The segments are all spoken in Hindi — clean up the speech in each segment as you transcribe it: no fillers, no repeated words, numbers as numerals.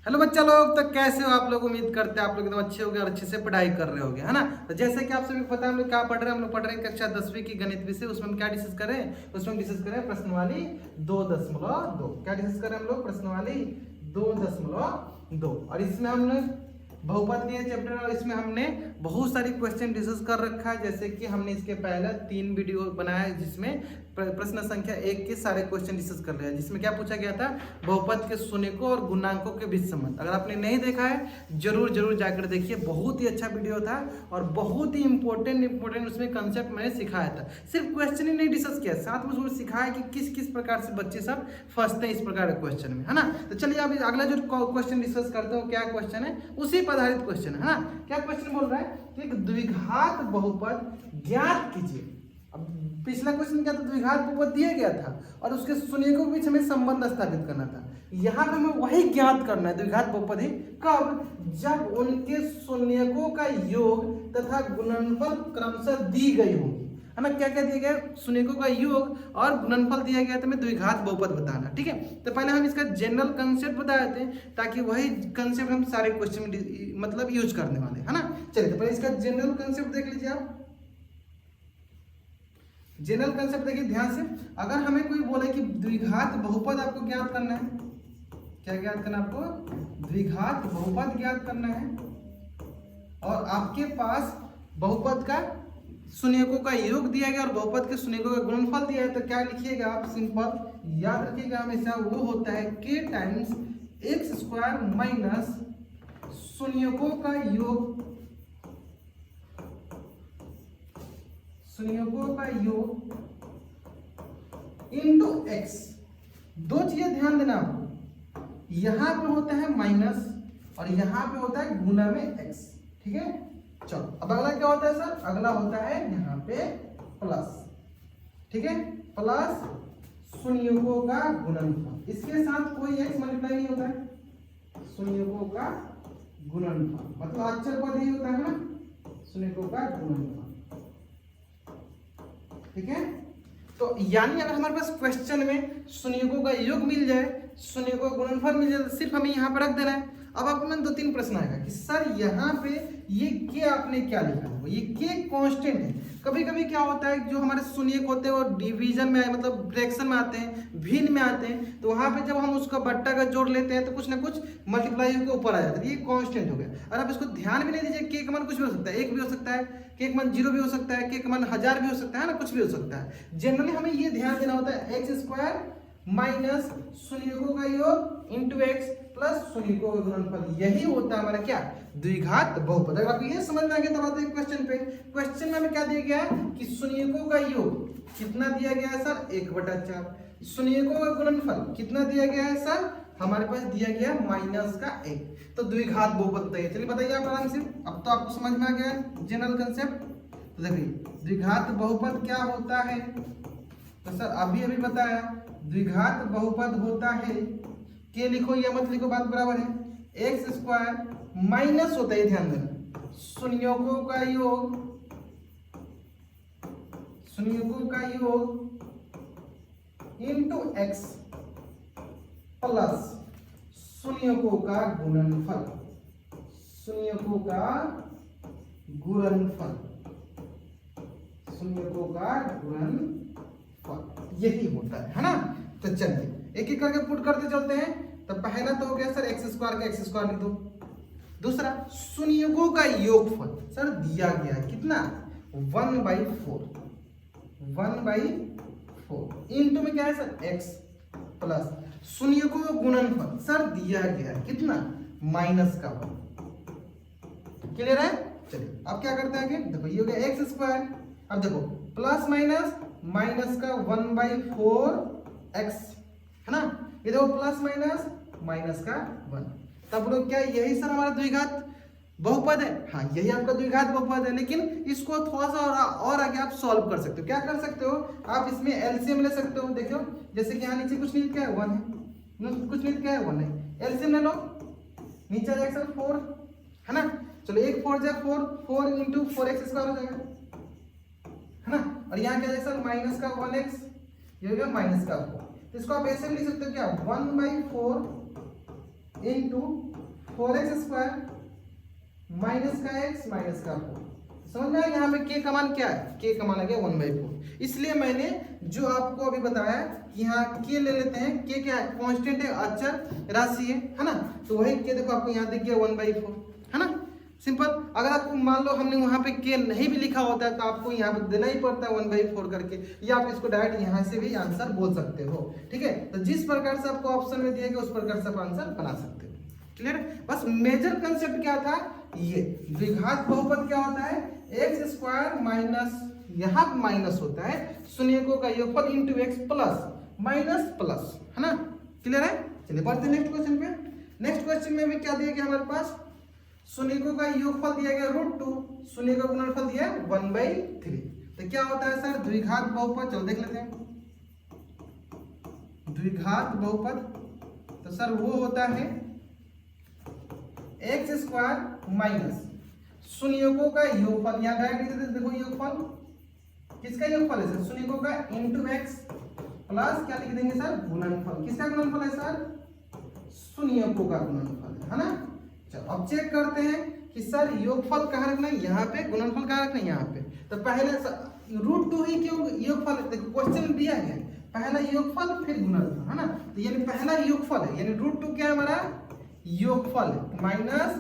हेलो बच्चा लोग, तो कैसे हो आप लोग। उम्मीद करते हैं आप लोग एकदम अच्छे होंगे और अच्छे से पढ़ाई कर रहे होंगे, है ना। तो जैसे कि आप सभी को पता है हम लोग क्या पढ़ रहे हैं। हम लोग पढ़ रहे हैं कक्षा 10वीं की गणित विषय। उसमें हम क्या डिस्कस करें, उसमें डिस्कस करें प्रश्नवाली 2.2। क्या डिस्कस करें हम लोग, प्रश्नवाली 2.2। और इसमें हमने बहुपद के चैप्टर और इसमें हमने बहुत सारी क्वेश्चन डिस्कस कर रखा है। जैसे कि हमने इसके पहले 3 वीडियो बनाया जिसमें प्रश्न संख्या 1 के सारे क्वेश्चन डिस्कस कर रहे हैं, जिसमें क्या पूछा गया था, बहुपद के शून्यकों और गुणांकों के बीच संबंध। अगर आपने नहीं देखा है जरूर जाकर देखिए, बहुत ही अच्छा वीडियो था और बहुत ही इंपॉर्टेंट उसमें कंसेप्ट मैंने सिखाया था। सिर्फ क्वेश्चन ही नहीं डिस्कस किया, साथ में उसमें सिखाया कि किस किस प्रकार से बच्चे सब फंसते हैं इस प्रकार के क्वेश्चन में, है ना। तो चलिए अभी अगला जो क्वेश्चन डिस्कस करते हो, क्या क्वेश्चन है, उसी पर आधारित क्वेश्चन है ना। क्या क्वेश्चन बोल रहा है कि एक द्विघात बहुपद ज्ञात कीजिए। अब पिछला क्वेश्चन क्या था, द्विघात बहुपद दिया गया था और उसके शून्यकों के बीच हमें संबंध स्थापित करना था। यहाँ पे हमें वही ज्ञात करना है, द्विघात बहुपद ही कब, जब उनके शून्यकों का योग तथा गुणनफल क्रमशः दी गई होगी, है ना। क्या क्या दिया गया, शून्यकों का योग और गुणनफल दिया गया, तो हमें द्विघात बहुपद बताना, ठीक है। तो पहले हम इसका जनरल कंसेप्ट बता देते हैं ताकि वही कंसेप्ट हम सारे क्वेश्चन में मतलब यूज करने वाले, है ना। चलिए तो पहले इसका जनरल कंसेप्ट देख लीजिए आप। जनरल कंसेप्ट देखिए ध्यान से। अगर हमें कोई बोले कि द्विघात बहुपद आपको ज्ञात करना है, क्या ज्ञात करना आपको, द्विघात बहुपद ज्ञात करना है और आपके पास बहुपद का शून्यकों का योग दिया गया और बहुपद के शून्यकों का गुणनफल दिया है, तो क्या लिखिएगा आप, सिंपल याद रखिएगा हमेशा, वो होता है k times X square minus शून्यकों का योग, शून्यकों का योग इंटू एक्स। दो चीजें ध्यान देना आपको, यहां पे होता है माइनस और यहां पे होता है गुना में एक्स, ठीक है। चलो अब अगला क्या होता है सर, अगला होता है यहाँ पे प्लस, ठीक है, प्लस शून्यकों का गुणनफल। इसके साथ कोई एक्स मल्टीप्लाई नहीं होता है, शून्यकों का गुणनफल मतलब अक्षर पद ही होता है ना, शून्यकों का गुणनफल, ठीक है। तो यानी अगर हमारे पास क्वेश्चन में शून्यकों का योग मिल जाए, शून्यकों का गुणनफल मिल जाए, तो सिर्फ हमें यहाँ पर रख देना है। अब आपको में 2-3 प्रश्न आएगा कि सर यहाँ पे ये के आपने क्या लिखा है, ये के कांस्टेंट है। कभी कभी क्या होता है, जो हमारे शून्यक होते हैं वो डिवीजन में मतलब फ्रैक्शन में आते हैं, भिन्न में आते हैं, तो वहां पे जब हम उसका बट्टा का जोड़ लेते हैं तो कुछ ना कुछ मल्टीप्लाई के ऊपर आ जाता है, ये कांस्टेंट हो गया। और आप इसको ध्यान भी नहीं दीजिए, के का मान कुछ भी हो सकता है, 1 भी हो सकता है, के का मान 0 भी हो सकता है, के का मान 1000 भी हो सकता है ना, कुछ भी हो सकता है। जनरली हमें ये ध्यान देना होता है, एक्स स्क्वायर माइनस शून्यकों का योग इंटू एक्स प्लस शून्यकों का गुणनफल, यही होता है हमारा क्या, द्विघात बहुपद। अगर आपको ये समझ में आ गया तब आते हैं क्वेश्चन पे। क्वेश्चन में हमें क्या दिया गया है कि शून्यकों का योग कितना दिया गया है सर, 1/4। शून्यकों का गुणनफल कितना दिया गया है सर, हमारे पास दिया गया -1। तो द्विघात बहुपद बताइए। चलिए बताइए आप आराम से, अब तो आपको समझ में आ गया जनरल कंसेप्ट। तो देखिए द्विघात बहुपद क्या होता है, तो सर अभी बताया, द्विघात बहुपद होता है, के लिखो या मत लिखो बात बराबर है, एक्स स्क्वायर माइनस होता है, ध्यान देना, शून्यकों का योग, शून्यकों का योग इंटू एक्स प्लस शून्यकों का गुणनफल, शून्यकों का गुणनफल, शून्यकों का गुणनफल, यही होता है ना। तो चलिए एक एक करके पुट करते चलते हैं। तो पहला तो हो गया सर एक्स स्क्वायर का एक्स स्क्वायर लिख दो। दूसरा शून्यकों का योगफल सर दिया गया है कितना, 1/4, 1/4 इंटू में क्या है सर एक्स प्लस शून्यकों का गुणनफल सर दिया गया है कितना, -1। क्लियर है। चलिए अब क्या करते हैं आगे, देखो ये हो गया एक्स स्क्वायर, अब देखो प्लस माइनस माइनस का 1/4 एक्स, है ना, ये देखो प्लस माइनस माइनस का 1। तब लोग क्या, यही सर हमारा द्विघात बहुपद है, हाँ यही आपका द्विघात बहुपद है। लेकिन इसको थोड़ा सा और आगे आप सॉल्व कर सकते हो। क्या कर सकते हो आप, इसमें एलसीएम ले सकते हो। देखो जैसे कि यहाँ नीचे कुछ नहीं क्या है, 1 है, कुछ नहीं क्या है, 1 है, एलसीएम ले लो, नीचे आ जाएगा सर 4, है ना। चलो 1 4 जाए 4, 4 इंटू 4x स्क्वायर हो जाएगा, है ना। और यहाँ क्या जाएगा सर माइनस का 1x, ये हो गया माइनस का 4। तो इसको आप ऐसे भी लिख सकते हो क्या, 1/4 इंटू 4x² माइनस का x माइनस का 4। समझ में आया यहाँ पे k का मान क्या है, k का मान आ गया 1/4। इसलिए मैंने जो आपको अभी बताया कि यहाँ k ले लेते हैं, k क्या है, कांस्टेंट है, अचर राशि है ना, तो वही k देखो आपको यहाँ दिख गया 1/4, है ना, सिंपल। अगर आपको मान लो हमने वहाँ पे k नहीं भी लिखा होता है तो आपको यहाँ पे देना ही पड़ता है 1/4 करके, या आप इसको डायरेक्ट यहाँ से भी आंसर बोल सकते हो, ठीक है। तो जिस प्रकार से आपको ऑप्शन में दिया गया उस प्रकार से आप आंसर बना सकते हो, क्लियर। बस मेजर कंसेप्ट क्या था, ये द्विघात बहुपद क्या होता है, x² माइनस, यहाँ माइनस होता है शून्यकों का योगफल into x plus minus plus, है ना, क्लियर है। चलिए बढ़ते नेक्स्ट क्वेश्चन पे। नेक्स्ट क्वेश्चन में भी क्या दिया गया हमारे पास, शून्यकों का योगफल दिया गया √2, शून्य का गुणनफल दिया 1/3। तो क्या होता है सर, द्विघात बहुपद। चलो देख लेते हैं द्विघात बहुपद। तो सर वो होता है x² माइनस शून्यकों का योगफल, यहाँ डायरेक्ट देखो योगफल किसका योगफल है सर, शून्यकों का इंटू x प्लस क्या लिख देंगे सर, गुणनफल। किसका गुणनफल है सर, शून्यकों का गुणनफल, है ना। चलो अब चेक करते हैं कि सर योगफल कहाँ रखना है, यहाँ पे, गुणनफल कहाँ रखना है, यहाँ पे। तो पहले √2 ही क्यों योगफल, देखो क्वेश्चन दिया गया पहला योगफल फिर गुणनफल, है ना। तो यानी पहला योगफल है, यानी √2 क्या है हमारा योगफल माइनस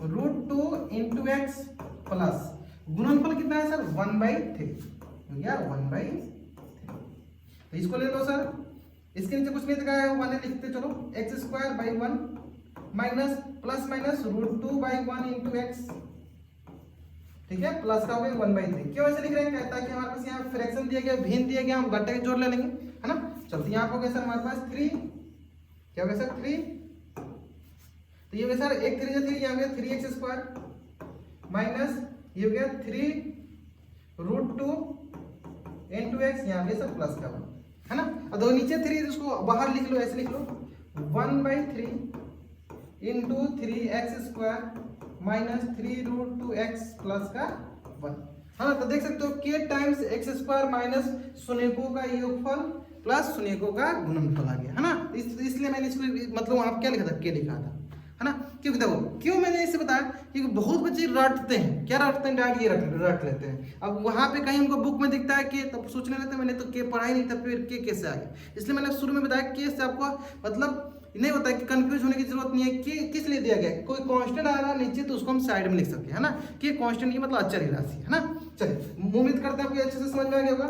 √2 इंटू x प्लस गुणनफल कितना है सर 1/3 या 1/3। तो इसको ले लो सर, इसके नीचे कुछ नहीं दिखाया है, 1 लिखते चलो, x²/1 minus plus minus √2/1 into x, ठीक है, प्लस का हो गया 1/3। क्यों ऐसे लिख रहे हैं, ताकि हमारे पास यहाँ फ्रैक्शन दिया गया, भिन्न दिया गया, हम घटा के जोड़ ले लेंगे, है ना। चलते यहाँ पे हो गया सर हमारे पास 3, क्या हो गया सर 3, तो ये हो गया सर 1 3 3, यहाँ हो गया 3x² माइनस ये हो गया 3√2 इंटू x, यहाँ पे सब प्लस का 1, है ना। और दो नीचे 3 इसको बाहर लिख लो, ऐसे लिख लो 1/3 into 3x² minus 3√2x plus का 1, है ना। तो देख सकते हो k टाइम्स x² माइनस शून्यकों का योगफल प्लस शून्यकों का गुणनफल आ गया, है ना। इसलिए मैंने इसको मतलब वहां क्या लिखा था, k लिखा था, है ना। क्योंकि देखो क्यों मैंने इसे बताया, क्योंकि बहुत बच्चे रटते हैं, क्या रटते हैं, डायरेक्ट ये रट लेते हैं। अब वहां पे कहीं हमको बुक में दिखता है कि तब सोचने लगते हैं मैंने तो के पढ़ा ही नहीं था, फिर के कैसे आ गया। इसलिए मैंने शुरू में बताया के से आपको मतलब नहीं होता है कि कंफ्यूज होने की जरूरत नहीं है कि किस लिए दिया गया, कोई कांस्टेंट आ रहा है नीचे तो उसको हम साइड में लिख सकते हैं, है ना, कि कांस्टेंट की मतलब अचर ही राशि, है ना। चलिए उम्मीद करते हैं आपको अच्छे से समझ में आ गया होगा।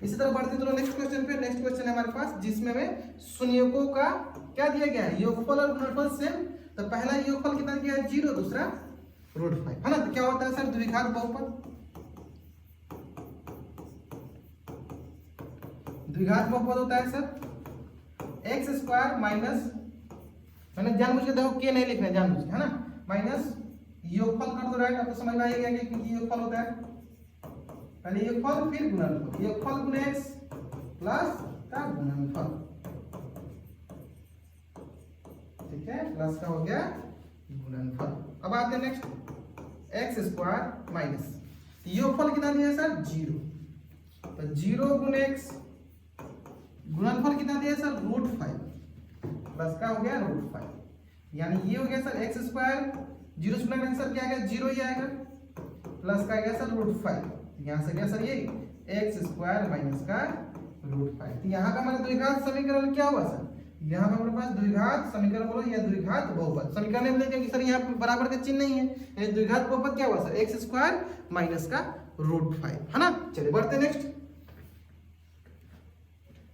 इसी तरह बढ़ते चलो नेक्स्ट क्वेश्चन पे। नेक्स्ट क्वेश्चन है हमारे पास जिसमें हमें शून्यकों का क्या दिया गया है, योगफल और गुणनफल सेम। तो पहला योगफल कितना दिया है 0, दूसरा √5, है ना। तो क्या होता है सर द्विघात बहुपद, द्विघात बहुपद होता है सर x² माइनस, मैंने जानबूझ के देखो के नहीं लिखना है जानबूझ के, है ना, माइनस योगफल कर दो, राइट। आपको समझ में आ गया कि योगफल होता है पहले योगफल फिर गुणनफल, योगफल गुणे x प्लस का गुणनफल, ठीक है, प्लस का हो गया गुणनफल। अब आते हैं नेक्स्ट x² माइनस योगफल कितना दिया है सर 0, तो 0 गुणे x, गुणनफल कितना दिया है सर √5 प्लस का हो गया √5, यानी ये हो गया सर x², 0 से आंसर क्या आ गया 0 ही आएगा, प्लस का आ गया सर √5, यहाँ से गया सर ये x² माइनस का √5। तो यहाँ का हमारा द्विघात समीकरण क्या हुआ सर, यहाँ पे हमारे पास द्विघात समीकरण बोलो या द्विघात बहुपद समीकरण में लेकिन सर यहाँ बराबर का चिन्ह नहीं है, यानी द्विघात बहुपद क्या हुआ सर x² माइनस का √5, है ना। चलिए बढ़ते नेक्स्ट।